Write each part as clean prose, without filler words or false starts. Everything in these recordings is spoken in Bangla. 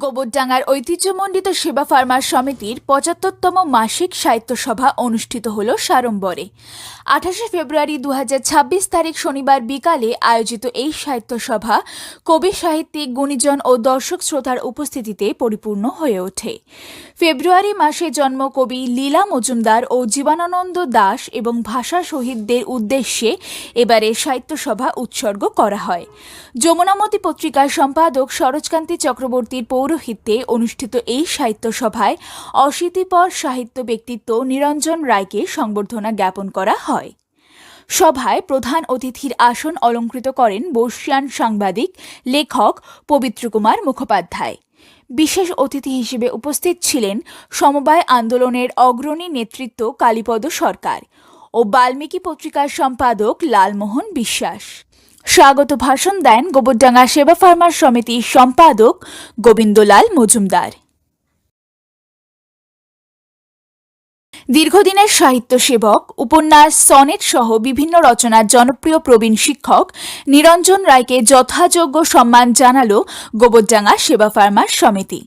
গোবরডাঙ্গার ঐতিহ্যমণ্ডিত সেবা ফার্মার সমিতির ৭৫তম মাসিক সাহিত্য সভা অনুষ্ঠিত হল সাড়ম্বরে। ২৮ ফেব্রুয়ারি ২০২৬ তারিখ শনিবার বিকালে আয়োজিত এই সাহিত্য সভা কবি, সাহিত্যিক, গুণীজন ও দর্শক শ্রোতার উপস্থিতিতে পরিপূর্ণ হয়ে ওঠে। ফেব্রুয়ারি মাসে জন্ম কবি লীলা মজুমদার ও জীবনানন্দ দাশ এবং ভাষা শহীদদের উদ্দেশ্যে এবারে সাহিত্য সভা উৎসর্গ করা হয়। যমুনামতি পত্রিকার সম্পাদক সরোজকান্তি চক্রবর্তীর পৌরোহিত্যে অনুষ্ঠিত এই সাহিত্য সভায় অশীতিপর সাহিত্য ব্যক্তিত্ব নিরঞ্জন রায়কে সংবর্ধনা জ্ঞাপন করা হয়। সভায় প্রধান অতিথির আসন অলঙ্কৃত করেন বর্ষিয়ান সাংবাদিক, লেখক পবিত্র কুমার মুখোপাধ্যায়। বিশেষ অতিথি হিসেবে উপস্থিত ছিলেন সমবায় আন্দোলনের অগ্রণী নেতৃত্ব কালীপদ সরকার ও বাল্মীকি পত্রিকার সম্পাদক লালমোহন বিশ্বাস। স্বাগত ভাষণ দেন গোবরডাঙ্গা সেবা ফার্মার সমিতির সম্পাদক গোবিন্দলাল মজুমদার। দীর্ঘদিনের সাহিত্য সেবক, উপন্যাস, সনেট সহ বিভিন্ন রচনার জনপ্রিয় প্রবীণ শিক্ষক নিরঞ্জন রায়কে যথাযোগ্য সম্মান জানাল গোবরডাঙ্গা সেবা ফার্মার সমিতি।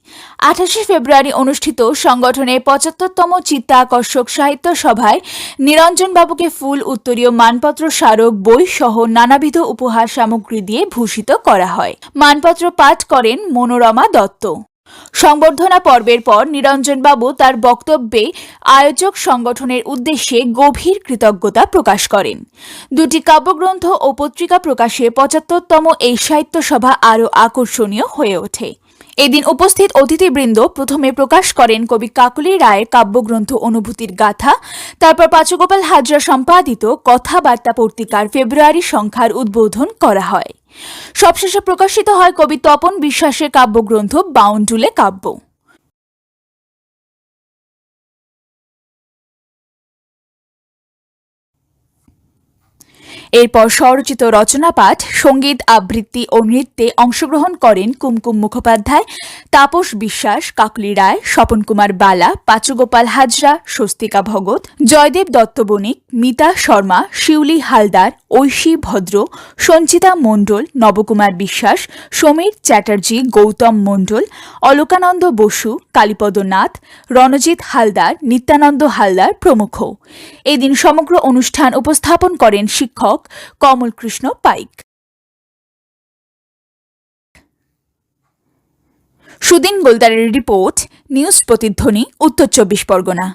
২৮ ফেব্রুয়ারি অনুষ্ঠিত সংগঠনের ৭৫তম চিত্তাকর্ষক সাহিত্য সভায় নিরঞ্জনবাবুকে ফুল, উত্তরীয়, মানপত্র, স্মারক, বই সহ নানাবিধ উপহার সামগ্রী দিয়ে ভূষিত করা হয়। মানপত্র পাঠ করেন মনোরমা দত্ত। সংবর্ধনা পর্বের পর নিরঞ্জনবাবু তার বক্তব্যে আয়োজক সংগঠনের উদ্দেশ্যে গভীর কৃতজ্ঞতা প্রকাশ করেন। দুটি কাব্যগ্রন্থ ও পত্রিকা প্রকাশে ৭৫তম এই সাহিত্য সভা আরও আকর্ষণীয় হয়ে ওঠে। এদিন উপস্থিত অতিথিবৃন্দ প্রথমে প্রকাশ করেন কবি কাকলি রায়ের কাব্যগ্রন্থ অনুভূতির গাথা, তারপর পাঁচুগোপাল হাজরা সম্পাদিত কথাবার্তা পত্রিকার ফেব্রুয়ারি সংখ্যার উদ্বোধন করা হয়। সবশেষে প্রকাশিত হয় কবি তপন বিশ্বাসের কাব্যগ্রন্থ বাউন্ডুলে কাব্য। এরপর স্বরচিত রচনা পাঠ, সঙ্গীত, আবৃত্তি ও নৃত্যে অংশগ্রহণ করেন কুমকুম মুখোপাধ্যায়, তাপস বিশ্বাস, কাকলি রায়, স্বপন কুমার বালা, পাঁচুগোপাল হাজরা, স্বস্তিকা ভগত, জয়দেব দত্ত বণিক, মিতা শর্মা, শিউলি হালদার, ঐশী ভদ্র, সঞ্চিতা মণ্ডল, নবকুমার বিশ্বাস, সমীর চ্যাটার্জি, গৌতম মণ্ডল, অলোকানন্দ বসু, কালীপদ নাথ, রণজিৎ হালদার, নিত্যানন্দ হালদার প্রমুখ। এদিন সমগ্র অনুষ্ঠান উপস্থাপন করেন শিক্ষক কমল কৃষ্ণ পাইক। সুদিন গোলদারের রিপোর্ট, নিউজ প্রতিধ্বনি, উত্তর ২৪ পরগনা।